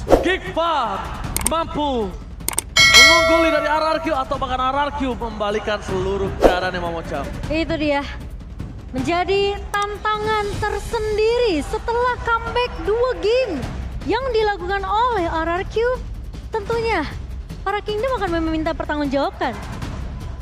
Geekfam mampu mengungguli dari RRQ atau bahkan RRQ membalikan seluruh keadaan yang memocam. Itu dia. Menjadi tantangan tersendiri setelah comeback 2 game yang dilakukan oleh RRQ. Tentunya para Kingdom akan meminta pertanggungjawaban.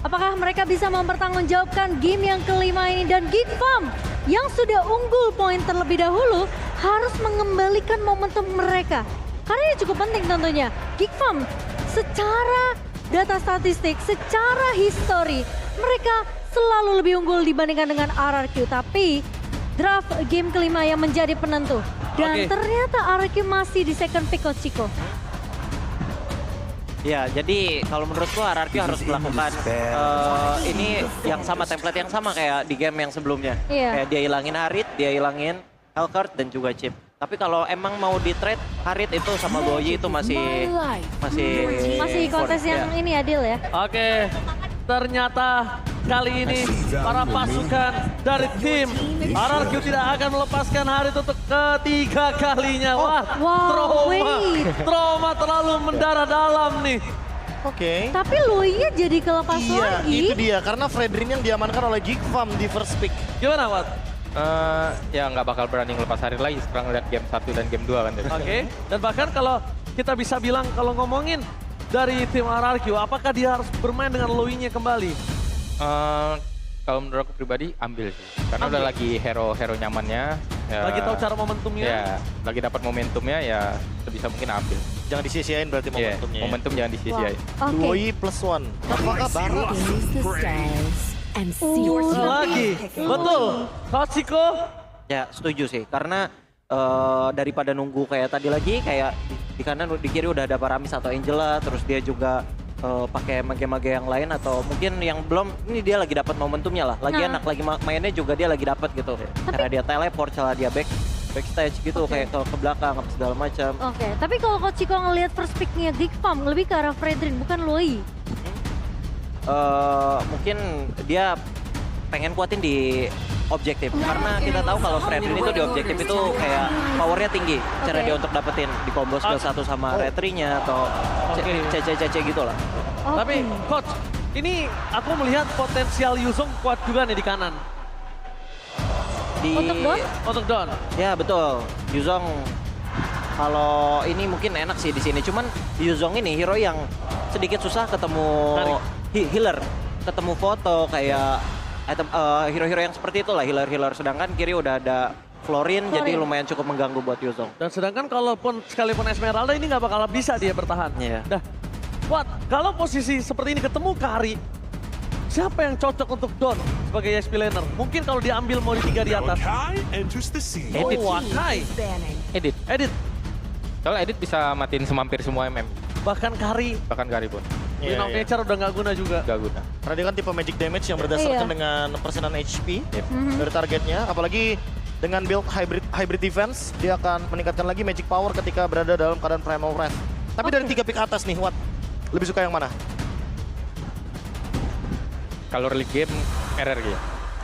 Apakah mereka bisa mempertanggungjawabkan game yang kelima ini, dan Geekfam yang sudah unggul poin terlebih dahulu harus mengembalikan momentum mereka. Karena ini cukup penting tentunya. Geekfam secara data statistik, secara histori, mereka selalu lebih unggul dibandingkan dengan RRQ. Tapi draft game kelima yang menjadi penentu. Dan ternyata RRQ masih di second pick Coach Chico. Ya, jadi kalau menurutku RRQ harus melakukan ini yang sama, template yang sama kayak di game yang sebelumnya. Kayak dia hilangin Harit, dia hilangin Hellcurt dan juga Chip. Tapi kalau emang mau di trade Harit itu sama Boyi itu masih kontes yang ini adil ya. Oke, ternyata kali ini para pasukan dari tim RRQ tidak akan melepaskan Harit untuk ketiga kalinya. Wah, trauma terlalu mendarah dalam nih. Oke. Tapi Lui-nya jadi kelepas Iya, lagi. itu dia. Karena Fredrin yang diamankan oleh Geekfam di first pick. Gimana, Wat? Ya nggak bakal berani ngelepas Harit lagi sekarang lihat game 1 dan game 2 kan. Oke, dan bahkan kalau kita bisa bilang, kalau ngomongin dari tim RRQ, apakah dia harus bermain dengan Lui-nya kembali? Kalau menurut aku pribadi ambil sih. Karena udah lagi hero nyamannya. Ya, Lagi tahu cara momentumnya? Ya, lagi dapat momentumnya ya sebisa mungkin ambil. Jangan disia-siain berarti momentumnya. Yeah, momentum jangan disia-siain. Luoyi +1. Apakah Baron? Lagi, betul. Coach Chico? Ya, setuju sih. Karena daripada nunggu kayak tadi lagi, kayak di kanan di kiri udah ada Paramis atau Angela, terus dia juga pakai mage-mage yang lain, atau mungkin yang belum, ini dia lagi dapat momentumnya lah. Lagi enak, lagi mainnya juga dia lagi dapat gitu. Karena dia teleport, cara dia backstage gitu, kayak ke belakang apa segala macam. Oke, tapi kalau Coach Chico ngelihat first pick-nya Geekfam lebih ke arah Fredrin, bukan Lui. Mungkin dia pengen kuatin di objektif, karena kita tahu kalau Fredrin itu di objektif itu kayak powernya tinggi, cara dia untuk dapetin di combo skill 1 sama retrinya atau CC gitu lah. Tapi Coach, ini aku melihat potensial Yuzong kuat juga nih di kanan. Untuk Don? Ya betul, Yuzong kalau ini mungkin enak sih di sini, cuman Yuzong ini hero yang sedikit susah ketemu healer, ketemu foto kayak item hero-hero yang seperti itulah, healer-healer, sedangkan kiri udah ada Florin, jadi lumayan cukup mengganggu buat Yuzong. Dan sedangkan sekalipun Esmeralda ini nggak bakal bisa dia bertahan. Dah, Wat, kalau posisi seperti ini ketemu Kari, siapa yang cocok untuk Don sebagai SP laner? Mungkin kalau diambil mau di 3 di atas. Wakai. Edit. Soalnya Edit bisa matiin semampir semua MM. Bahkan Kari pun. Win of Nature udah nggak guna juga. Nggak guna. Karena dia kan tipe magic damage yang berdasarkan dengan persenan HP dari targetnya. Apalagi dengan build hybrid defense, dia akan meningkatkan lagi magic power ketika berada dalam keadaan primal wrath. Tapi dari 3 pick atas nih, Wat, lebih suka yang mana? Kalau early game, RRQ.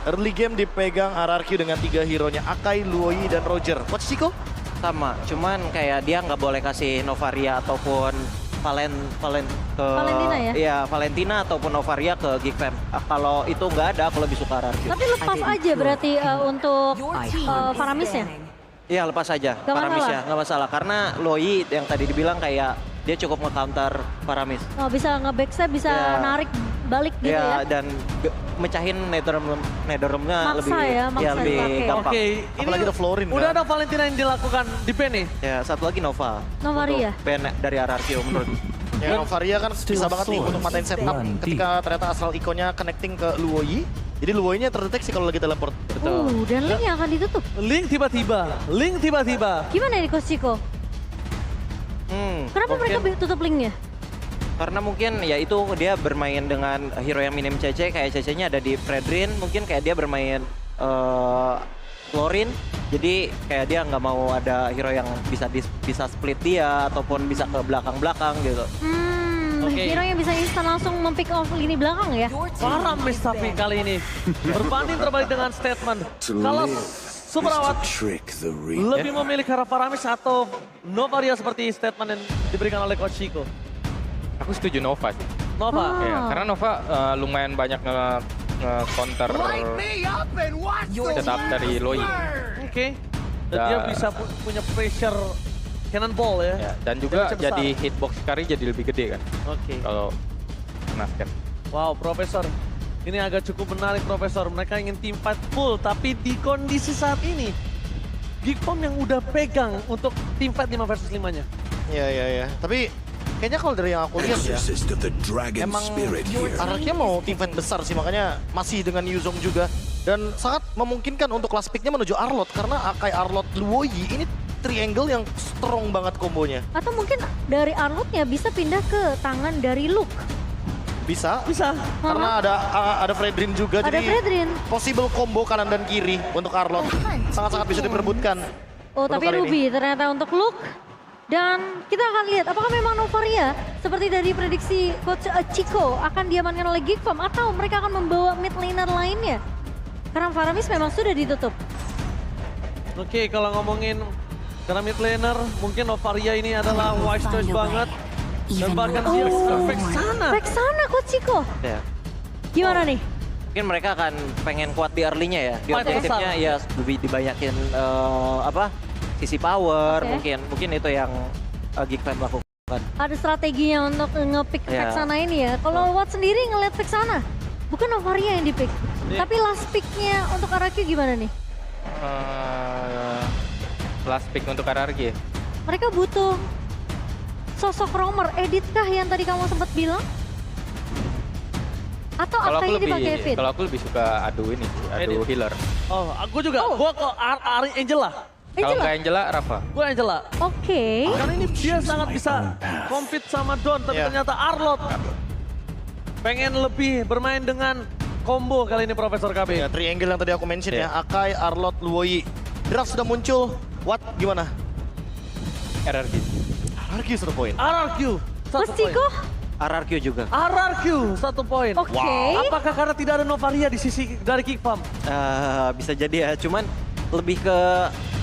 Early game dipegang RRQ dengan 3 hero-nya, Akai, Luoyi, dan Roger. Coach Chico? Sama, cuman kayak dia nggak boleh kasih Novaria ataupun Valentina ya? Iya, Valentina ataupun Novaria ke Geekfam. Kalau itu nggak ada, aku lebih suka RRQ. Tapi lepas aja berarti untuk Paramisnya? Iya, lepas aja Paramisnya, nggak masalah. Karena Loi yang tadi dibilang kayak dia cukup nge-counter Paramis. Oh, bisa nge-backstab, bisa narik balik gitu ya? Dan mecahin Netherrealm-nya lebih gampang. Oke, apalagi ada Florin udah kan? ada Valentina yang dilakukan di pen nih. Ya, satu lagi Novaria. Pen dari RRQ menurut. Ya, Novaria kan bisa banget nih untuk matain setup ketika ternyata astral ikonnya connecting ke Luoyi. Jadi Luoyi-nya terdeteksi kalau lagi teleport. Betul. Dan link-nya akan ditutup. Link tiba-tiba. Gimana nih Coach Chico? Kenapa mereka tutup linknya? Karena mungkin ya itu dia bermain dengan hero yang minim CC, kayak CC-nya ada di Fredrin, mungkin kayak dia bermain Florin, jadi kayak dia nggak mau ada hero yang bisa split dia ataupun bisa ke belakang-belakang gitu. Hero yang bisa instan langsung mempick off lini belakang ya? Paramis tapi kali ini berbanding terbalik dengan statement. Kalau Super Awat lebih memilih ke arah Paramis atau Novaria seperti statement yang diberikan oleh Coach Chico? Aku setuju Nova sih. Nova. Ya, karena Nova lumayan banyak nge-counter setup dari Loi. Oke. Dan dia bisa punya pressure cannonball ya. Ya, dan juga Dia bisa jadi hitbox Kari jadi lebih gede kan. Oke. Kalau kena scan. Wow, Profesor. Ini agak cukup menarik, Profesor. Mereka ingin team fight full, tapi di kondisi saat ini, Geekfam yang udah pegang untuk team fight 5 versus 5-nya. Iya. Tapi kayaknya kalau dari yang aku lihat ya, emang Ararkia mau team fight besar sih, makanya masih dengan Yuzong juga. Dan sangat memungkinkan untuk last pick-nya menuju Arlot, karena Akai Arlot Luoyi ini triangle yang strong banget kombonya. Atau mungkin dari Arnoldnya bisa pindah ke tangan dari Luke. Bisa. Uh-huh. Karena ada Fredrin juga, Ada jadi Fredrin. possible combo kanan dan kiri untuk Arlot. Sangat-sangat bisa diperebutkan. Oh, untuk tapi kali ini. Ruby ternyata untuk Luke. Dan kita akan lihat apakah memang Novaria seperti dari prediksi Coach Chico akan diamankan oleh Geekfam atau mereka akan membawa mid laner lainnya. Karena Faramis memang sudah ditutup. Oke, kalau ngomongin karena mid laner, mungkin Novaria ini adalah wise choice banget. Dan bahkan dia Vexana. Vexana Coach Chico. Ya. Gimana nih? Mungkin mereka akan pengen kuat di early-nya ya. Di Fight objektifnya besar. ya lebih dibanyakin sisi power, Oke. mungkin itu yang Geekfam lakukan. Ada strateginya untuk nge-pick Ya. Vexana ini ya. Kalau Watt sendiri ngeliat Vexana, bukan Novaria yang di-pick. Iya. Tapi last pick-nya untuk RRQ gimana nih? Last pick untuk RRQ. Mereka butuh sosok roamer, Edit kah yang tadi kamu sempat bilang? Atau Kalau aku Akainya dipakai Fit? kalau aku lebih suka adu ini, adu Edit. healer. Oh, aku juga. Gua kok Angela. Kalau nggak Angela, Rafa. Gue Angela. Oke. Karena ini dia sangat bisa compete sama Don, tapi Iya. ternyata Arlot pengen lebih bermain dengan combo kali ini Profesor KB. Ya, triangle yang tadi aku mention ya, Akai, Arlot, Luoyi. Draft sudah muncul. What? Gimana? RRQ. Ararki 1 poin. RRQ, Mas 1 poin. Ciko? RRQ juga. RRQ, 1 poin. Oke. Apakah karena tidak ada Novaria di sisi dari Geekfam? Bisa jadi ya, cuman lebih ke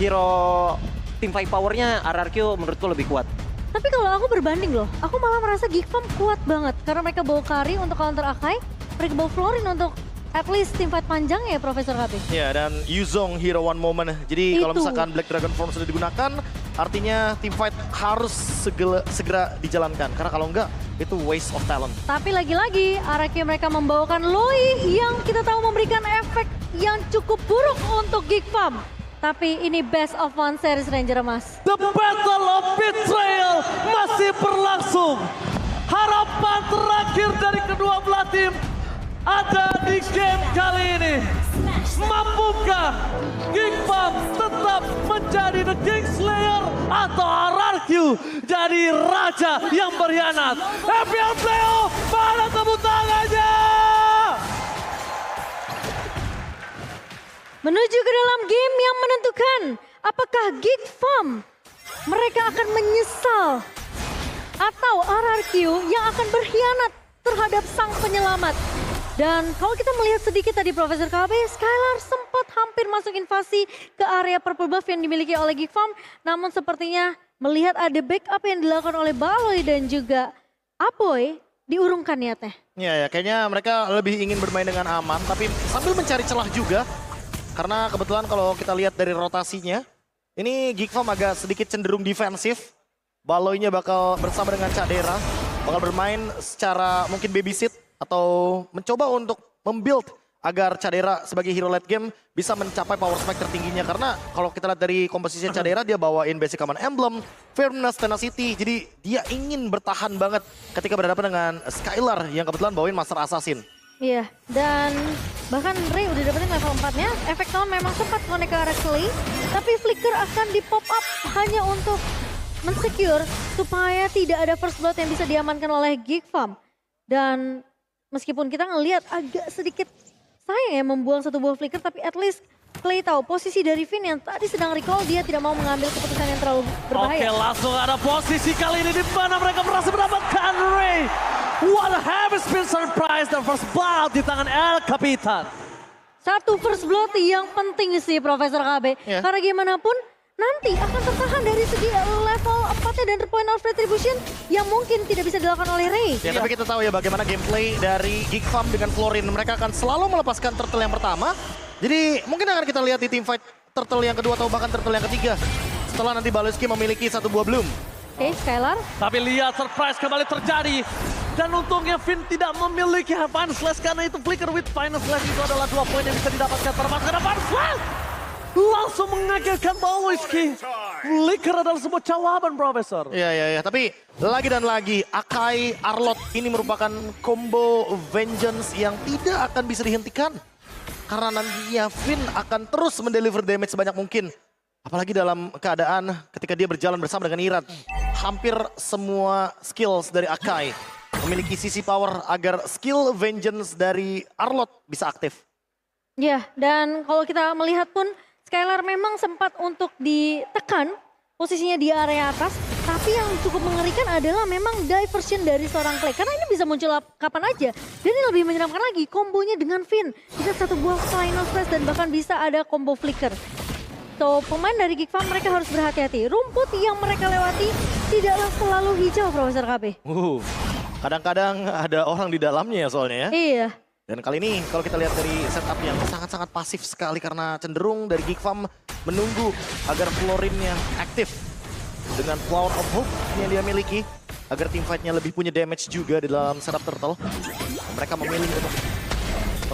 hero team fight powernya RRQ menurutku lebih kuat. Tapi kalau aku berbanding loh, aku malah merasa Geekfam kuat banget. Karena mereka bawa Kari untuk counter Akai, mereka bawa Florin untuk at least tim fight panjang ya Profesor KB. Ya, dan Yuzong Hero One Moment. Jadi kalau Itu. misalkan Black Dragon Form sudah digunakan, artinya team fight harus segera dijalankan. Karena kalau enggak, itu waste of talent. Tapi lagi-lagi RRQ mereka membawakan Loi yang kita tahu memberikan efek yang cukup buruk untuk Geekfam. Tapi ini best of one series Ranger Emas. The Battle of Betrayal masih berlangsung. Harapan terakhir dari kedua belah tim ada di game kali ini. Mampukah Geekfam tetap menjadi The Kingslayer atau RRQ jadi raja yang berkhianat? FPL Playoff, mana tepuk tangannya? Menuju ke dalam game yang menentukan apakah Geekfam mereka akan menyesal atau RRQ yang akan berkhianat terhadap sang penyelamat. Dan kalau kita melihat sedikit tadi Profesor KB, Skylar sempat hampir masuk invasi ke area purple buff yang dimiliki oleh Geekfam. Namun sepertinya melihat ada backup yang dilakukan oleh Baloy dan juga Aboy, diurungkan niatnya. Ya, kayaknya mereka lebih ingin bermain dengan aman, tapi sambil mencari celah juga. Karena kebetulan kalau kita lihat dari rotasinya, ini Geekfam agak sedikit cenderung defensif. Baloynya bakal bersama dengan Cadera, bakal bermain secara mungkin babysit atau mencoba untuk membuild agar Cadera sebagai hero late game bisa mencapai power spike tertingginya. Karena kalau kita lihat dari komposisi Cadera, dia bawain basic command emblem, firmness, tenacity. Jadi dia ingin bertahan banget ketika berhadapan dengan Skylar yang kebetulan bawain master assassin. Iya, dan bahkan Ray udah dapetin level 4-nya. Efek Talon memang sempat connect ke arah Clay, tapi Flicker akan di pop up hanya untuk mensecure supaya tidak ada first blood yang bisa diamankan oleh Geekfam. Dan meskipun kita ngelihat agak sedikit sayang ya membuang satu buah Flicker, tapi at least Clay tahu posisi dari Finn yang tadi sedang recall, dia tidak mau mengambil keputusan yang terlalu berbahaya. Oke, langsung ada posisi kali ini di mana mereka berhasil mendapatkan Ray. What a heavy spin surprise dan first blood di tangan El Capitan. Satu first blood yang penting sih Profesor KB. Ya. Karena gimana pun nanti akan tertahan dari segi level 4-nya dan point of retribution yang mungkin tidak bisa dilakukan oleh Ray. Ya, tapi kita tahu ya bagaimana gameplay dari Geek Farm dengan Florin. Mereka akan selalu melepaskan turtle yang pertama. Jadi mungkin akan kita lihat di teamfight turtle yang kedua atau bahkan turtle yang ketiga. Setelah nanti Baloski memiliki satu buah bloom. Oke, Skylar. Tapi lihat surprise kembali terjadi. Dan untungnya Finn tidak memiliki Final Slash karena itu Flicker with Final Slash itu adalah 2 poin yang bisa didapatkan termasuk karena Final Slash. Langsung mengagetkan Baloski. Flicker adalah sebuah jawaban, Profesor. Iya. Tapi lagi dan lagi Akai Arlot ini merupakan combo vengeance yang tidak akan bisa dihentikan. Karena nantinya Finn akan terus mendeliver damage sebanyak mungkin. Apalagi dalam keadaan ketika dia berjalan bersama dengan Iran. Hampir semua skills dari Akai memiliki sisi power agar skill vengeance dari Arlot bisa aktif. Ya, dan kalau kita melihat pun Skylar memang sempat untuk ditekan posisinya di area atas. Tapi yang cukup mengerikan adalah memang diversion dari seorang Clay. Karena ini bisa muncul kapan aja. Dan ini lebih menyeramkan lagi kombonya dengan Finn. Bisa satu buah Final Slash dan bahkan bisa ada combo Flicker. So, pemain dari Geek Farm mereka harus berhati-hati. Rumput yang mereka lewati tidaklah selalu hijau, Profesor KB. Kadang-kadang ada orang di dalamnya ya soalnya ya. Iya. Dan kali ini kalau kita lihat dari setup yang sangat-sangat pasif sekali karena cenderung dari Geek Farm menunggu agar Florinnya aktif. Dengan Flower of Hope yang dia miliki agar teamfight-nya lebih punya damage juga di dalam setup turtle. Mereka memilih untuk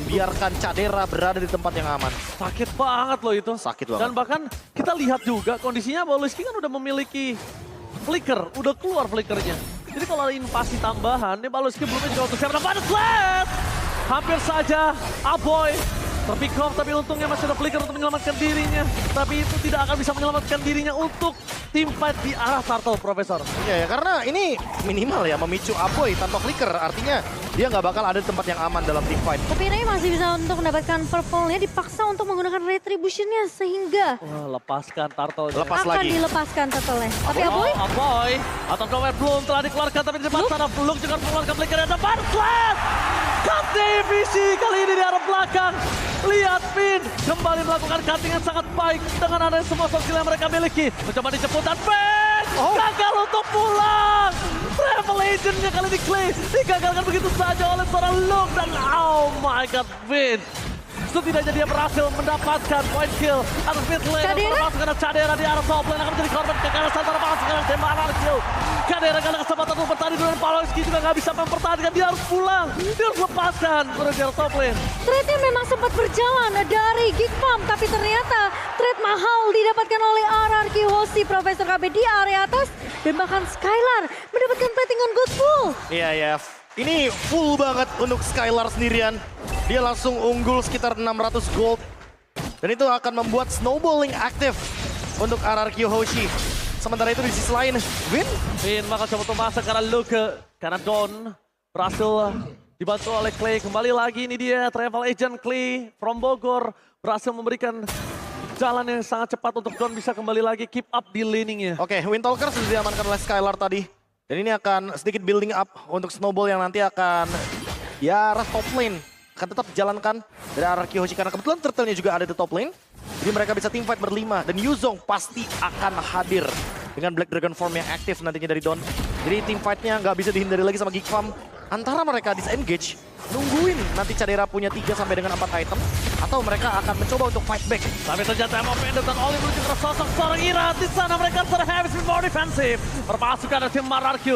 membiarkan Cadera berada di tempat yang aman. Sakit banget loh itu. Sakit banget. Dan bahkan kita lihat juga kondisinya Baloski kan udah memiliki Flicker, udah keluar Flickernya. Jadi kalau ada invasi tambahan, nih Baloski belum juga untuk siap dapat flat. Hampir saja Aboy terpick off, tapi untungnya masih ada Flicker untuk menyelamatkan dirinya. Tapi itu tidak akan bisa menyelamatkan dirinya untuk tim fight di arah Turtle, Profesor. Ya, karena ini minimal ya memicu Aboy tanpa Flicker. Artinya dia nggak bakal ada di tempat yang aman dalam team fight. Tapi Ray masih bisa untuk mendapatkan purple-nya, dipaksa untuk menggunakan retribution-nya sehingga Lepaskan Turtle. Lepas akan lagi. dilepaskan turtle-nya. Tapi Aboy, Aboy atau Dower belum telah dikeluarkan, tapi di depan sana Luke juga mengeluarkan Flicker dan depan flat. Cut divisi kali ini di arah belakang. Lihat Finn kembali melakukan cutting yang sangat baik dengan ada semua skill yang mereka miliki. Mencoba dijemput dan Finn gagal untuk pulang. Travel Agent-nya kali ini Clay digagalkan begitu saja oleh seorang Luke dan oh my god Finn. Setidaknya dia berhasil mendapatkan point kill atas mid lane. Perpasukan Cadera di arah top lane akan menjadi korban kekerasan para pasukan tim RRQ. Cadera gak ada kesempatan untuk bertanding dengan Baloski juga gak bisa mempertahankan. Dia harus pulang, dia harus lepaskan menuju arah top lane. trade-nya memang sempat berjalan dari Geek Farm, tapi ternyata trade mahal didapatkan oleh RRQ Hoshi Profesor KB di area atas. Dan bahkan Skylar mendapatkan platingan good full. Iya. Ini full banget untuk Skylar sendirian. Dia langsung unggul sekitar 600 gold. Dan itu akan membuat snowballing aktif untuk RRQ Hoshi. Sementara itu di sisi lain, Finn bakal coba untuk masuk karena Luke. Karena Don berhasil dibantu oleh Clay. Kembali lagi ini dia travel agent Clay from Bogor. Berhasil memberikan jalan yang sangat cepat untuk Don bisa kembali lagi keep up di laningnya. Oke, Windtalker sudah diamankan oleh Skylar tadi. Dan ini akan sedikit building up untuk snowball yang nanti akan ya arah top lane. Akan tetap dijalankan dari RRQ Hoshi karena kebetulan turtle-nya juga ada di top lane. Jadi mereka bisa teamfight berlima dan Yuzong pasti akan hadir dengan Black Dragon form yang aktif nantinya dari Don. Jadi teamfight-nya nggak bisa dihindari lagi sama Geek Farm. Antara mereka disengage, nungguin nanti Cadera punya 3 sampai dengan 4 item. Atau mereka akan mencoba untuk fight back. Tapi ternyata Emma Pendant dan Oli menuju ke sosok seorang Ira. Di sana mereka terhabis more defensif. Perpasukan dari tim RRQ.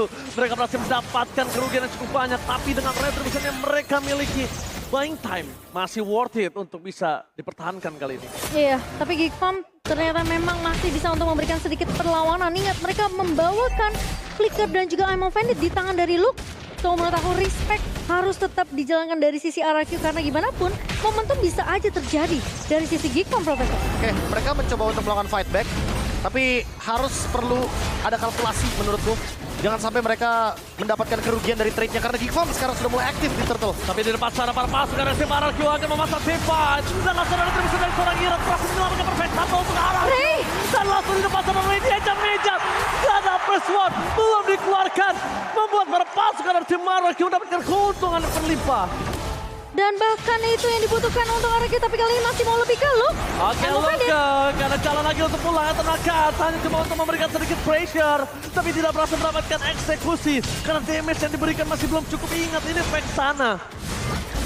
Mereka berhasil mendapatkan kerugian yang cukup banyak. Tapi dengan retribution yang mereka miliki, buying time masih worth it untuk bisa dipertahankan kali ini. Iya, tapi Geek Farm ternyata memang masih bisa untuk memberikan sedikit perlawanan. Ingat mereka membawakan Flicker dan juga I'm Offended di tangan dari Luke. So menurut aku respect harus tetap dijalankan dari sisi RRQ karena gimana pun momentum bisa aja terjadi dari sisi Geek Farm, Profesor. Oke, mereka mencoba untuk melakukan fight back. Tapi harus perlu ada kalkulasi menurutku. Jangan sampai mereka mendapatkan kerugian dari trade-nya karena Geek Farm sekarang sudah mulai aktif di Turtle. Tapi di depan sana para pasukan dari tim RRQ akan memasang T5. Dan langsung ada retribusi dari seorang Ira. Berhasil menyelamatkan perfect satu untuk RRQ. Dan langsung di depan sana Ray diajak-mejak. Karena first one belum dikeluarkan. Membuat para pasukan dari tim RRQ mendapatkan keuntungan yang berlimpah. Dan bahkan itu yang dibutuhkan untuk RRQ, tapi kali ini masih mau lebih ke Luke. Oke, Luke karena jalan lagi untuk pulang tenaga. Hanya cuma untuk memberikan sedikit pressure. Tapi tidak berhasil mendapatkan eksekusi. Karena damage yang diberikan masih belum cukup. Ingat, ini efek sana.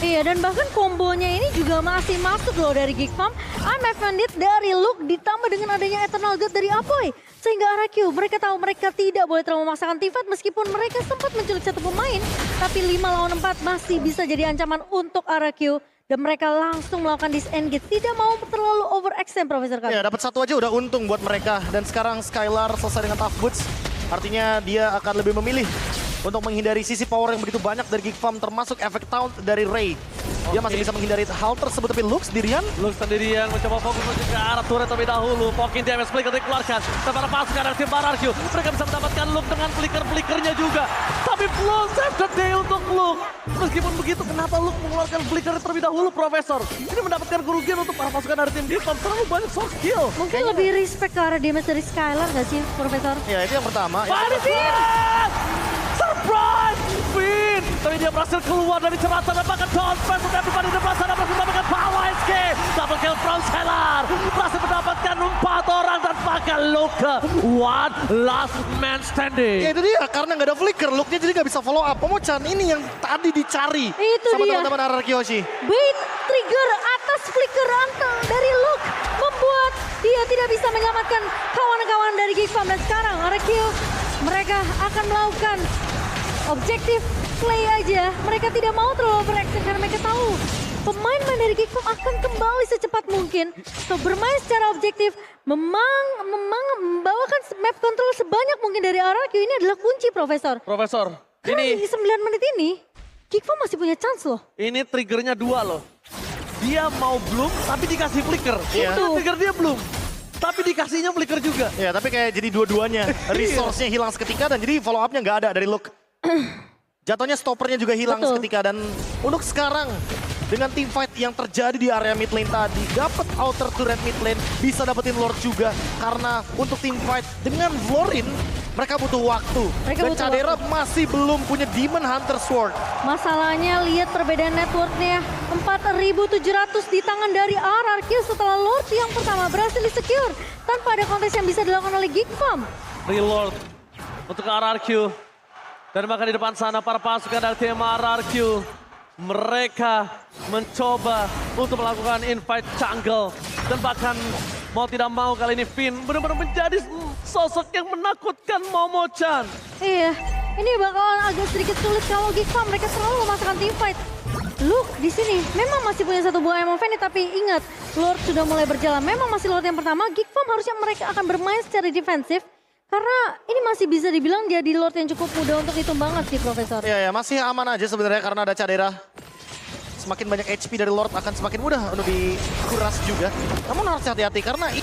Iya, dan bahkan kombonya ini juga masih masuk loh dari Geek Farm. I'm offended dari Luke ditambah dengan adanya Eternal God dari Apoy. Sehingga RRQ mereka tahu mereka tidak boleh terlalu memaksakan teamfight meskipun mereka sempat menculik satu pemain. Tapi 5 lawan 4 masih bisa jadi ancaman untuk RRQ. Dan mereka langsung melakukan disengage. Tidak mau terlalu overextend, Profesor Khan. Ya, dapat satu aja udah untung buat mereka. Dan sekarang Skylar selesai dengan tough boots. Artinya dia akan lebih memilih untuk menghindari sisi power yang begitu banyak dari Geek Farm, termasuk efek taunt dari Ray. Dia masih bisa menghindari hal tersebut, tapi Luke sendirian. Luke sendirian mencoba fokus menuju ke arah turret terlebih dahulu. Pokin damage flicker dikeluarkan. Dan para pasukan dari tim RRQ. Mereka bisa mendapatkan Luke dengan flicker-flickernya juga. Tapi belum save the day untuk Luke. Meskipun begitu, kenapa Luke mengeluarkan flicker terlebih dahulu, Profesor? Ini mendapatkan kerugian untuk para pasukan dari tim Geek Farm. Terlalu banyak soft skill. Mungkin lebih respect ke arah damage dari Skylar nggak sih, Profesor? Ya, itu yang pertama. Surprise! Finn! Tapi dia berhasil keluar dari ceratan dan bahkan down space untuk everybody di sebelah sana berhasil mendapatkan power escape. Double kill from Skylar. Berhasil mendapatkan 4 orang dan bahkan Luke. One last man standing. Ya itu dia, karena nggak ada flicker, Luke-nya jadi nggak bisa follow up. Pomochan ini yang tadi dicari Itu sama dia. teman-teman RRQ Hoshi. Bait trigger atas flicker dari Luke membuat dia tidak bisa menyelamatkan kawan-kawan dari Geek Farm. Dan sekarang RRQ mereka akan melakukan objektif play aja. Mereka tidak mau terlalu overreaction karena mereka tahu pemain-pemain dari Geek Farm akan kembali secepat mungkin. So bermain secara objektif, memang membawakan map control sebanyak mungkin dari RRQ ini adalah kunci, Profesor. Profesor, Karena ini di 9 menit ini, Geek Farm masih punya chance loh. ini triggernya 2 loh. Dia mau bloom tapi dikasih flicker. Iya. Itu trigger dia bloom. Tapi dikasihnya flicker juga. Ya, tapi kayak jadi dua-duanya. Resource-nya hilang seketika dan jadi follow up-nya nggak ada dari Luke. Jatuhnya stoppernya juga hilang Betul. seketika dan untuk sekarang dengan team fight yang terjadi di area mid lane tadi, dapat outer turret mid lane, bisa dapetin Lord juga karena untuk team fight dengan Vlorin mereka butuh waktu. Mereka Dan butuh Cadera masih belum punya Demon Hunter Sword. Masalahnya lihat perbedaan networknya. 4.700 di tangan dari RRQ setelah Lord yang pertama berhasil di-secure. Tanpa ada kontes yang bisa dilakukan oleh Geek Farm. Reload untuk RRQ. Dan bahkan di depan sana para pasukan dari tim RRQ. Mereka mencoba untuk melakukan invite jungle. Dan bahkan mau tidak mau kali ini Finn benar-benar menjadi sosok yang menakutkan Momochan. Iya, ini bakalan agak sedikit sulit kalau Geek Farm mereka selalu memasukkan team fight. Luke di sini memang masih punya satu buah Emon Fanny, tapi ingat Lord sudah mulai berjalan. Memang masih Lord yang pertama, Geek Farm harusnya mereka akan bermain secara defensif. Karena ini masih bisa dibilang jadi Lord yang cukup mudah untuk hitung banget sih, Profesor. Ya, masih aman aja sebenarnya karena ada Cadera. Semakin banyak HP dari Lord akan semakin mudah untuk dikuras juga. Namun harus hati-hati karena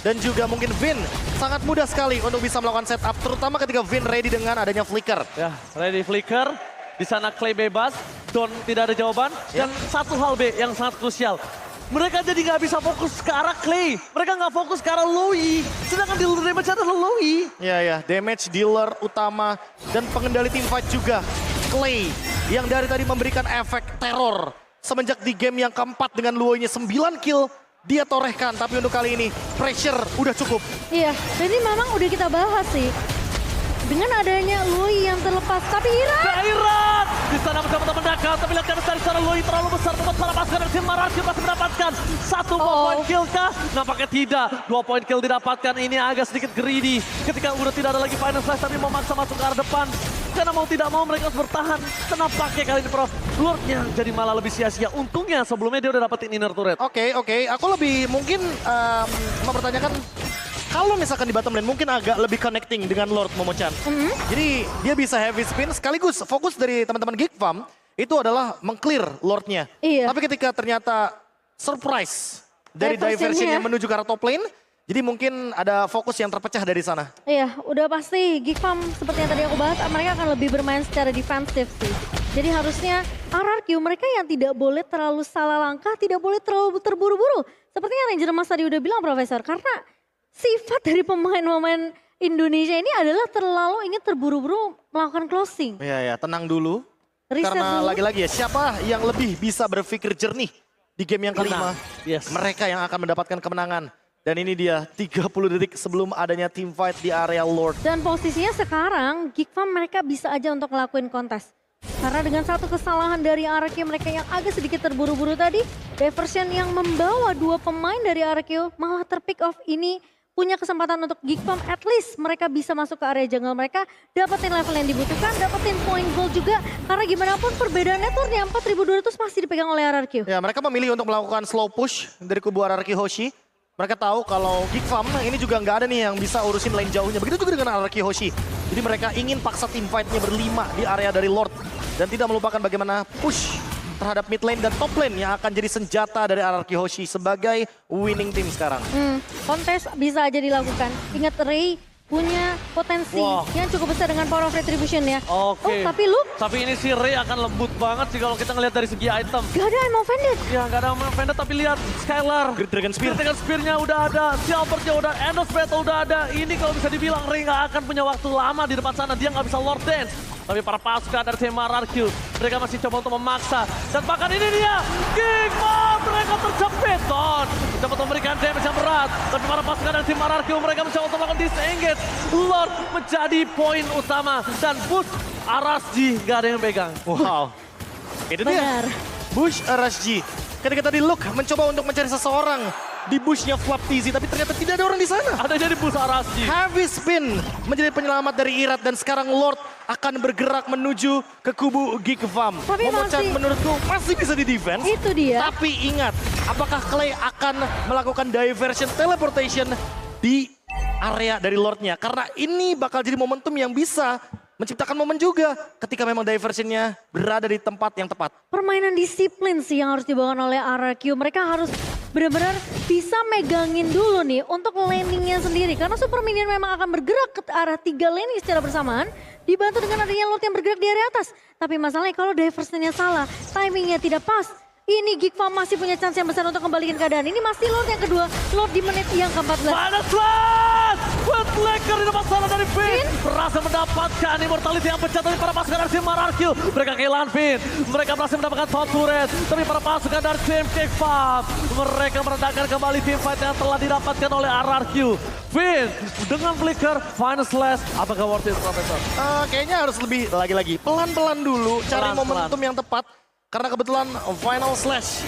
dan juga mungkin Vin sangat mudah sekali untuk bisa melakukan setup. Terutama ketika Vin ready dengan adanya flicker. Ya, ready flicker. Di sana Clay bebas, Don tidak ada jawaban. Dan satu hal B yang sangat krusial. Mereka jadi nggak bisa fokus ke arah Clay. Mereka nggak fokus ke arah Loui. Sedangkan dealer damage adalah Loui. Ya, damage dealer utama dan pengendali team fight juga. Clay yang dari tadi memberikan efek teror. Semenjak di game yang keempat dengan Luoy-nya 9 kill, dia torehkan. Tapi untuk kali ini pressure udah cukup. Iya, dan ini memang udah kita bahas sih. Dengan adanya Lui yang terlepas, tapi Irat di sana mencoba mendekat, tapi lihat dari sana Lui terlalu besar membuat para pasukan dari tim RRQ masih mendapatkan 1 poin kill kah? Nampaknya tidak, 2 poin kill didapatkan. Ini agak sedikit greedy ketika udah tidak ada lagi final slash tapi memaksa masuk ke arah depan. Karena mau tidak mau mereka harus bertahan. Kenapa pakai kali ini Prof? Lordnya jadi malah lebih sia-sia. Untungnya sebelumnya dia udah dapetin inner turret. Oke. Aku lebih mungkin mempertanyakan kalau misalkan di bottom lane mungkin agak lebih connecting dengan Lord Momochan. Jadi dia bisa heavy spin sekaligus fokus dari teman-teman Geek Farm itu adalah meng-clear Lordnya. Iya. Tapi ketika ternyata surprise dari Diversionnya. diversionnya menuju ke arah top lane, jadi mungkin ada fokus yang terpecah dari sana. iya, udah pasti Geek Farm seperti yang tadi aku bahas, mereka akan lebih bermain secara defensif sih. Jadi harusnya RRQ mereka yang tidak boleh terlalu salah langkah, tidak boleh terlalu terburu-buru. Seperti yang Ranger Mas tadi udah bilang, Profesor, karena sifat dari pemain-pemain Indonesia ini adalah terlalu ingin terburu-buru melakukan closing. Iya, tenang dulu. Riset Karena dulu. lagi-lagi ya, siapa yang lebih bisa berpikir jernih di game yang kelima. Yes. Mereka yang akan mendapatkan kemenangan. Dan ini dia 30 detik sebelum adanya team fight di area Lord. Dan posisinya sekarang, Geek Farm mereka bisa aja untuk ngelakuin kontes. Karena dengan satu kesalahan dari RQ mereka yang agak sedikit terburu-buru tadi, Diversion yang membawa 2 pemain dari RQ malah terpick off ini punya kesempatan untuk Geek Farm, at least mereka bisa masuk ke area jungle mereka, dapetin level yang dibutuhkan, dapetin point gold juga. Karena gimana pun perbedaannya turnya 4200 masih dipegang oleh RRQ. Ya, mereka memilih untuk melakukan slow push dari kubu RRQ Hoshi. Mereka tahu kalau Geek Farm ini juga nggak ada nih yang bisa urusin lane jauhnya. Begitu juga dengan RRQ Hoshi. Jadi mereka ingin paksa team fight-nya berlima di area dari Lord. Dan tidak melupakan bagaimana push terhadap mid lane dan top lane yang akan jadi senjata dari RRQ Hoshi sebagai winning team sekarang. Kontes bisa aja dilakukan. Ingat Ray punya potensi Wah. yang cukup besar dengan power of retribution ya. Oke. Oh tapi Luke Tapi ini si Ray akan lembut banget sih kalau kita ngelihat dari segi item. gak ada yang offended. Ya nggak ada Vendor tapi lihat Skylar. Great Dragon Spear. Great Dragon Spear-nya udah ada, Silvernya udah, Endless Battle udah ada. Ini kalau bisa dibilang Ray nggak akan punya waktu lama di depan sana. Dia nggak bisa Lord Dance. Tapi para pasukan dari tim RRQ, mereka masih coba untuk memaksa. Dan bahkan ini dia, Geek Farm, mereka terjepit. Don dapat memberikan damage yang berat. Tapi para pasukan dari tim RRQ, mereka mencoba untuk melakukan disengage. Lord menjadi poin utama. Dan boost Arasji nggak ada yang pegang. Wow. Itu Benar. dia. Bush RSG. Ketika tadi Luke mencoba untuk mencari seseorang di bushnya Flap TZ, tapi ternyata tidak ada orang di sana. Ada jadi boost Arasji. Heavy Spin menjadi penyelamat dari Irat dan sekarang Lord akan bergerak menuju ke kubu Geek Farm. Tapi Momochan masih- menurutku masih bisa di defense. Itu dia. Tapi ingat, apakah Clay akan melakukan diversion teleportation di area dari Lordnya? Karena ini bakal jadi momentum yang bisa menciptakan momen juga ketika memang diversionnya berada di tempat yang tepat. Permainan disiplin sih yang harus dibawakan oleh RRQ. Mereka harus benar-benar bisa megangin dulu nih untuk laningnya sendiri. Karena Super Minion memang akan bergerak ke arah 3 laning secara bersamaan. Dibantu dengan adanya Lord yang bergerak di area atas. Tapi masalahnya kalau diversionnya salah, timingnya tidak pas. Ini Geek Farm masih punya chance yang besar untuk kembalikan keadaan. Ini masih Lord yang kedua, Lord di menit yang ke-14. Final Slash! With Laker di depan sana dari Finn. Berhasil mendapatkan immortality yang pecah dari para pasukan dari tim RRQ. Mereka kehilangan Finn. Mereka berhasil mendapatkan top turret. Tapi para pasukan dari tim Geek Farm, mereka meredakan kembali tim fight yang telah didapatkan oleh RRQ. Finn dengan flicker, Final Slash. Apakah worth it, Profesor? Kayaknya harus lebih lagi-lagi pelan-pelan dulu cari Pelan-pelan. momentum yang tepat. Karena kebetulan Final Slash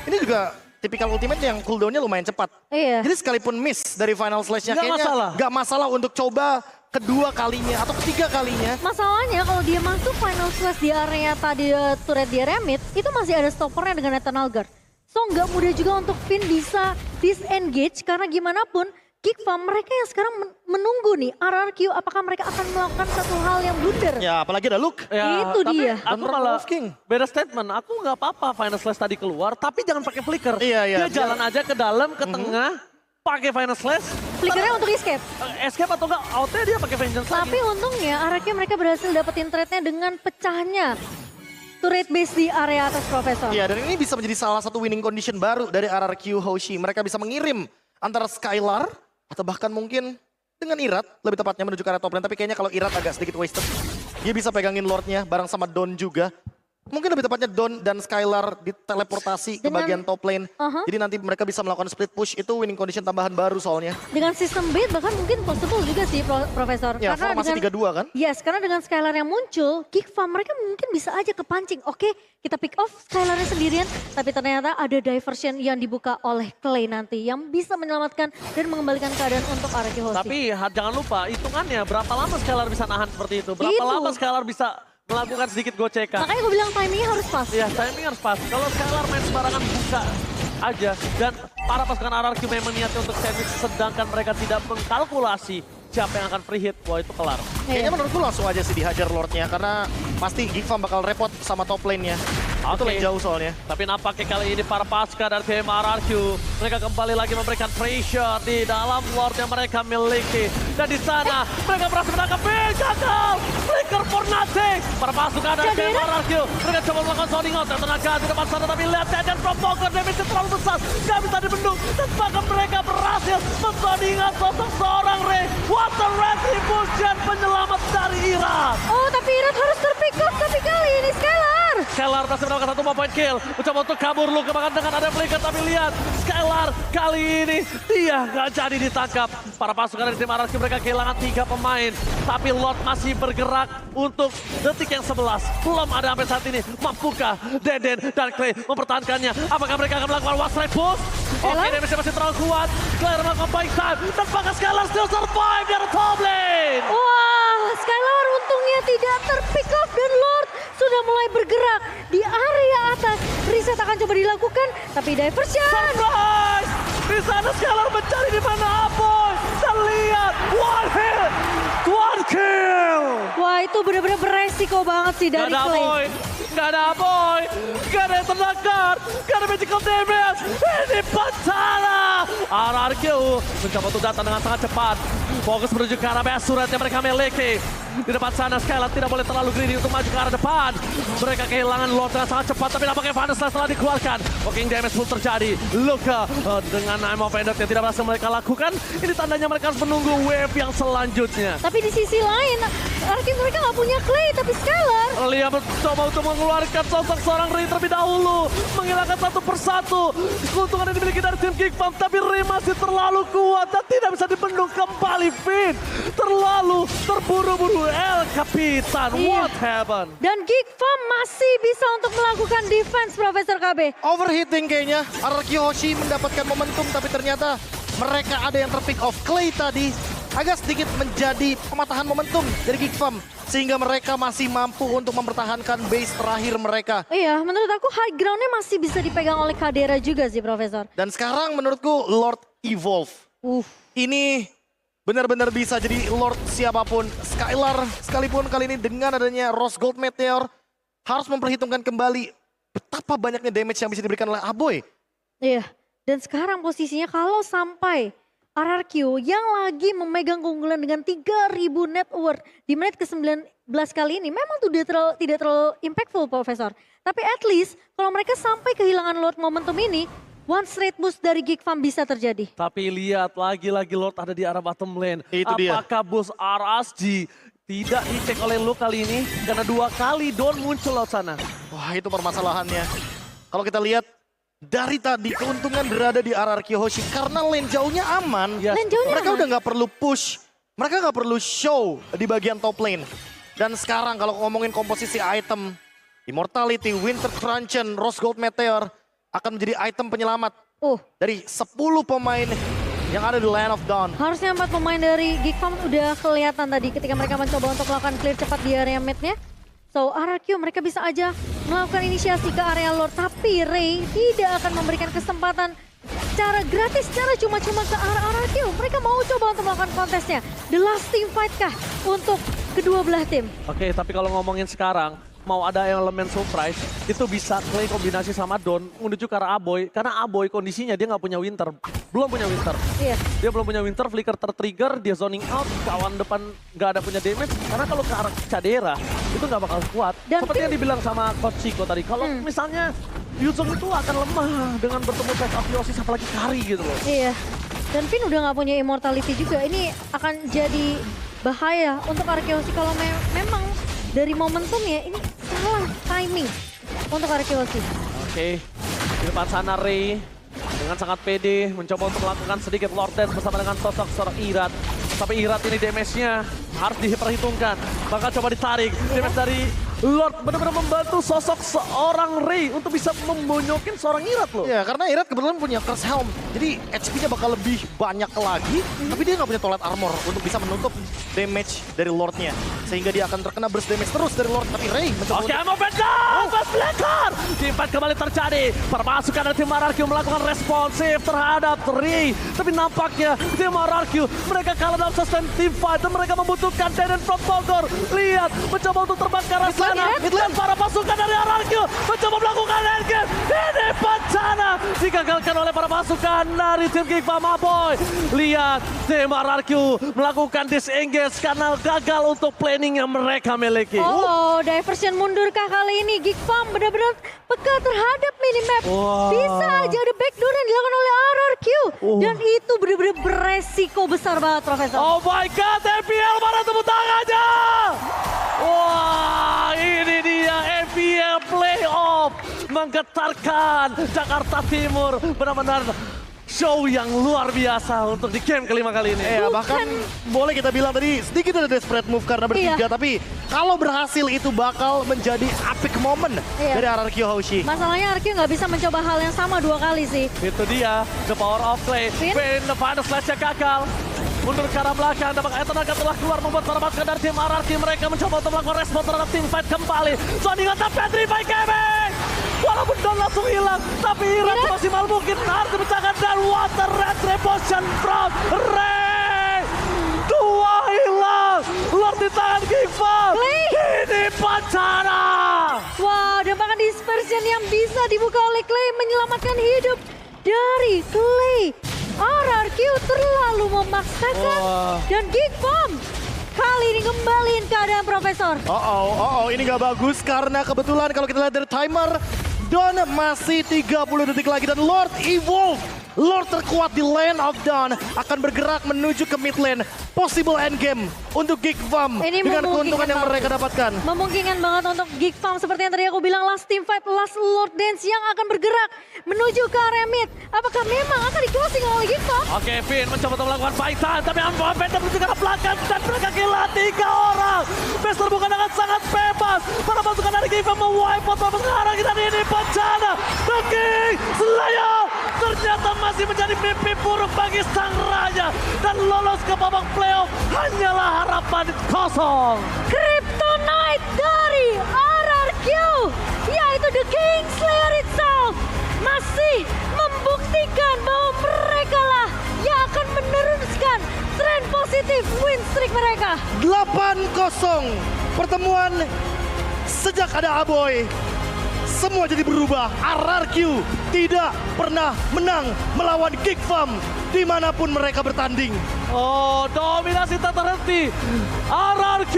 ini juga tipikal ultimate yang cooldownnya lumayan cepat. Iya. Jadi sekalipun miss dari Final Slash-nya Nggak kayaknya masalah. nggak masalah untuk coba kedua kalinya atau ketiga kalinya. Masalahnya kalau dia masuk final slash di area tadi turret di area mid, itu masih ada stoppernya dengan Eternal Guard. So nggak mudah juga untuk Finn bisa disengage karena gimana pun Geek Farm mereka yang sekarang menunggu nih RRQ apakah mereka akan melakukan satu hal yang blunder. Ya apalagi ada Luke. Itu tapi dia. Aku Dan malah Wolf King. beda statement. Aku nggak apa-apa Final Slash tadi keluar, tapi jangan pakai flicker. Iya. Dia jalan aja ke dalam, ke tengah, pakai Final Slash. Flickernya untuk escape. Escape atau enggak, outnya dia pakai Vengeance lagi. Tapi untungnya RRQ mereka berhasil dapetin trade-nya dengan pecahnya turret base di area atas Profesor. Iya, dan ini bisa menjadi salah satu winning condition baru dari RRQ Hoshi. Mereka bisa mengirim antara Skylar atau bahkan mungkin dengan Irat, lebih tepatnya menuju ke arah top lane. Tapi kayaknya kalau Irat agak sedikit wasted. Dia bisa pegangin Lordnya bareng sama Don juga. Mungkin lebih tepatnya Don dan Skylar diteleportasi ke Dengan- bagian top lane. Aha. Jadi nanti mereka bisa melakukan split push. Itu winning condition tambahan baru soalnya. Dengan sistem bait bahkan mungkin possible juga sih Profesor. Ya, formasi 3-2 kan? Yes, karena dengan Skylar yang muncul, Geek Farm mereka mungkin bisa aja kepancing. Oke, kita pick off Skylarnya sendirian, tapi ternyata ada diversion yang dibuka oleh Clay nanti yang bisa menyelamatkan dan mengembalikan keadaan untuk RRQ Hoshi. Tapi jangan lupa, hitungannya berapa lama Skylar bisa nahan seperti itu. Berapa Itu. lama Skylar bisa melakukan sedikit gocekan. Makanya gue bilang timingnya harus pas. Ya, timing harus pas. Kalau Skylar main sembarangan buka aja. Dan para pasukan RRQ memang niatnya untuk sandwich, sedangkan mereka tidak mengkalkulasi siapa yang akan free hit. Wah, itu kelar. Kayaknya menurutku langsung aja sih dihajar Lordnya. Karena pasti Geek Farm bakal repot sama top lane-nya. Itu Oke. lane jauh soalnya. Tapi nampaknya kali ini para pasukan dari tim RRQ, mereka kembali lagi memberikan pressure di dalam Lord yang mereka miliki. Dan di sana mereka berhasil menangkap gagal. Flicker for nothing. Para pasukan dari tim RRQ, mereka coba melakukan sounding out. Tenaga di depan sana, tapi lihat dan provoker damage terlalu besar. Gak bisa dibendung. Dan bahkan mereka berhasil men-sounding out sosok seorang Ray. What a retribution penyelamat dari Irat. Oh, tapi Irat harus terpick up, tapi kali ini Skylar Skylar masih mendapatkan 1 point kill. Mencoba untuk kabur lu kemakan dengan ada flicker. Tapi lihat Skylar kali ini dia nggak jadi ditangkap. Para pasukan dari tim RRQ mereka kehilangan 3 pemain. Tapi Lord masih bergerak untuk detik yang 11. Belum ada sampai saat ini. Mampukah Deden dan Clay mempertahankannya? Apakah mereka akan melakukan one strike push? Oke, damage masih terlalu kuat. Clay melakukan buying time. Dan bahkan Skylar still survive di top lane. Wah, Skylar untungnya tidak terpick off dan Lord sudah mulai bergerak di area atas. Reset akan coba dilakukan, tapi diversion. Surprise! Di sana Skylar mencari di mana Aboy. Dan lihat, one hit, one kill. Wah, itu benar-benar beresiko banget sih dari Gak ada Clay. Aboy, gak ada Aboy, gak ada yang terdekat, gak ada magical damage. Ini bencana. RRQ mencoba untuk datang dengan sangat cepat. Fokus menuju ke arah base surat yang mereka miliki. Di depan sana Skylar tidak boleh terlalu greedy untuk maju ke arah depan. Mereka kehilangan Lord dengan sangat cepat, tapi nampaknya Vanes setelah dikeluarkan. Walking damage pun terjadi. Luka dengan Name of Ended yang tidak berhasil mereka lakukan. Ini tandanya mereka harus menunggu wave yang selanjutnya. Tapi di sisi lain, artinya mereka nggak punya Clay, tapi Skylar. Lihat mencoba untuk mengeluarkan sosok seorang Ray terlebih dahulu. Menghilangkan satu persatu keuntungan yang dimiliki dari tim Geek Farm. Tapi Ray masih terlalu kuat dan tidak bisa dibendung kembali. Finn terlalu terburu-buru. El Capitan, Iya. what happened? Dan Geek Farm masih bisa untuk melakukan defense, Profesor KB. Overheating kayaknya. RRQ Hoshi mendapatkan momentum tapi ternyata mereka ada yang terpick off. Clay tadi agak sedikit menjadi pematahan momentum dari Geek Farm. Sehingga mereka masih mampu untuk mempertahankan base terakhir mereka. Iya, menurut aku high ground-nya masih bisa dipegang oleh Kadera juga sih, Profesor. Dan sekarang menurutku Lord Evolve. Ini benar-benar bisa jadi Lord siapapun. Skylar sekalipun kali ini dengan adanya Rose Gold Meteor harus memperhitungkan kembali betapa banyaknya damage yang bisa diberikan oleh Aboy. Iya, dan sekarang posisinya kalau sampai RRQ yang lagi memegang keunggulan dengan 3.000 net worth di menit ke-19 kali ini memang tuh tidak terlalu impactful, Profesor. Tapi at least kalau mereka sampai kehilangan Lord momentum ini, one straight boost dari Geek Farm bisa terjadi. Tapi lihat lagi-lagi Lord ada di arah bottom lane. Itu dia. Apakah boost RSG tidak dicek oleh Lu kali ini? Karena 2 kali Don muncul laut sana. Wah, itu permasalahannya. Kalau kita lihat dari tadi keuntungan berada di RRQ Hoshi karena lane jauhnya aman. Yes. Lane jauhnya Mereka aman. udah nggak perlu push, mereka nggak perlu show di bagian top lane. Dan sekarang kalau ngomongin komposisi item, Immortality, Winter Truncheon, Rose Gold Meteor akan menjadi item penyelamat dari 10 pemain yang ada di Land of Dawn. Harusnya 4 pemain dari Geek Farm udah kelihatan tadi ketika mereka mencoba untuk melakukan clear cepat di area mid-nya. So RRQ mereka bisa aja melakukan inisiasi ke area Lord. Tapi Ray tidak akan memberikan kesempatan secara gratis, secara cuma-cuma ke arah RRQ. Mereka mau coba untuk melakukan kontesnya. The last team fight kah untuk kedua belah tim? Oke, tapi kalau ngomongin sekarang, mau ada elemen surprise, itu bisa Clay kombinasi sama Don menuju ke arah Aboy. Karena Aboy kondisinya dia nggak punya Winter. Belum punya Winter. Iya. Dia belum punya Winter, flicker tertrigger, dia zoning out, kawan depan nggak ada punya damage. Karena kalau ke arah Cadera, itu nggak bakal kuat. Dan Seperti yang dibilang sama Coach Chico tadi, kalau misalnya Yuzong itu akan lemah dengan bertemu face of Yosis, apalagi Kari gitu loh. Iya. Dan Finn udah nggak punya immortality juga. Ini akan jadi bahaya untuk Arkeosi kalau memang dari momentumnya ini salah timing untuk Arkeosi. Oke, di depan sana Ray dengan sangat pede mencoba untuk melakukan sedikit Lord Dance bersama dengan sosok seorang Irat. Tapi Irat ini damage-nya harus diperhitungkan. Bakal coba ditarik damage dari Lord, benar-benar membantu sosok seorang Ray untuk bisa membonyokin seorang Irat loh. Ya, karena Irat kebetulan punya Curse Helm. Jadi HP-nya bakal lebih banyak lagi. Tapi dia nggak punya Toilet Armor untuk bisa menutup damage dari Lord-nya. Sehingga dia akan terkena burst damage terus dari Lord. Tapi Ray mencoba Oke, mau backup! Fast Blacker! Timpat kembali terjadi. Permasukan dari tim RRQ melakukan responsif terhadap Ray. Tapi nampaknya tim RRQ mereka kalah dalam sustain team fight. Dan mereka membutuhkan Deden from Bogor. Lihat, mencoba untuk terbang ke arah sana. Dan para pasukan dari RRQ mencoba melakukan endgame. Ini bencana digagalkan oleh para pasukan dari tim Geek Farm Aboy. Lihat, tim RRQ melakukan disengage karena gagal untuk planning yang mereka miliki. Oh, diversion mundurkah kali ini? Geek Farm benar-benar peka terhadap minimap. Wah. Bisa aja ada backdoor yang dilakukan oleh RRQ. Dan itu benar-benar beresiko besar banget, Profesor. Oh my God, FPL mana tepuk tangannya? Wah, ini dia FPL playoff. menggetarkan Jakarta Timur. Benar-benar show yang luar biasa untuk di game kelima kali ini. Iya, bahkan boleh kita bilang tadi sedikit ada desperate move karena bertiga, tapi kalau berhasil itu bakal menjadi epic moment dari RRQ Hoshi. Masalahnya RRQ nggak bisa mencoba hal yang sama 2 kali sih. Itu dia, the power of play. Finn? The final slash-nya gagal. Mundur ke arah belakang, dampak air tenaga telah keluar membuat para pasukan dari tim RRQ. Mereka mencoba untuk melakukan respon terhadap tim fight kembali. Sounding attack Petri by Gaming. Walaupun Don langsung hilang, tapi Iran semaksimal mungkin harus dipecahkan dan water red repotion from Ray. 2 hilang, Lord di tangan Giva. Ini bencana. Wow, dampak dispersion yang bisa dibuka oleh Clay menyelamatkan hidup dari Clay. RRQ terlalu memaksakan dan Geek Bomb kali ini ngembaliin keadaan Profesor. Ini nggak bagus karena kebetulan kalau kita lihat dari timer, Dawn masih 30 detik lagi dan Lord Evolve, Lord terkuat di Land of Dawn akan bergerak menuju ke mid lane. Possible endgame untuk Geek Bomb Ini dengan keuntungan yang banget. mereka dapatkan. Memungkinkan banget untuk Geek Farm seperti yang tadi aku bilang, last team fight, last Lord Dance yang akan bergerak menuju ke area mid. Apakah memang akan di-closing oleh Geek Farm? Oke, Finn mencoba untuk melakukan fightan, tapi Ampham Phantom menuju ke arah belakang dan mereka kehilangan 3 orang. Best terbuka dengan sangat bebas. Para pasukan dari Giva mewipe out sekarang dan ini bencana. The King Slayer ternyata masih menjadi mimpi buruk bagi sang raja dan lolos ke babak playoff hanyalah harapan kosong. Kryptonite dari RRQ, yaitu The King Slayer itself, masih membuktikan bahwa mereka lah yang akan meneruskan tren positif win streak mereka. 8-0 pertemuan sejak ada Aboy. Semua jadi berubah. RRQ tidak pernah menang melawan Geek Farm dimanapun mereka bertanding. Oh, dominasi tak terhenti. RRQ,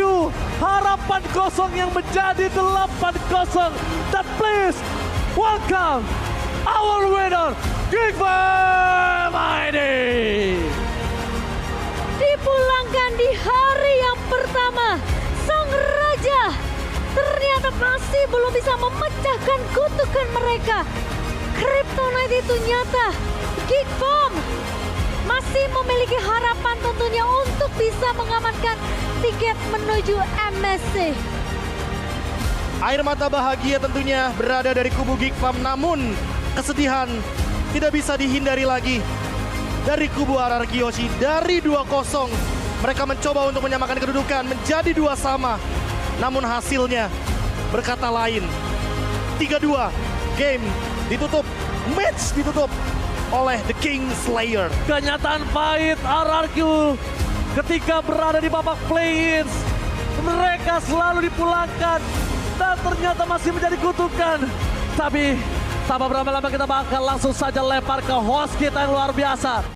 harapan kosong yang menjadi 8-0. Dan please, welcome our winner, Geek Farm ID. Dipulangkan di hari yang pertama, sang raja ternyata masih belum bisa memecahkan kutukan mereka. Kryptonite itu nyata. Geek Bomb masih memiliki harapan tentunya untuk bisa mengamankan tiket menuju MSC. Air mata bahagia tentunya berada dari kubu Geek Farm, namun kesedihan tidak bisa dihindari lagi dari kubu RRQ Hoshi. Dari 2-0 mereka mencoba untuk menyamakan kedudukan menjadi 2 sama. Namun hasilnya berkata lain. 3-2, game ditutup, match ditutup oleh The King Slayer. Kenyataan pahit RRQ ketika berada di babak play-ins. Mereka selalu dipulangkan dan ternyata masih menjadi kutukan. Tapi tanpa berlama-lama kita bakal langsung saja lempar ke host kita yang luar biasa.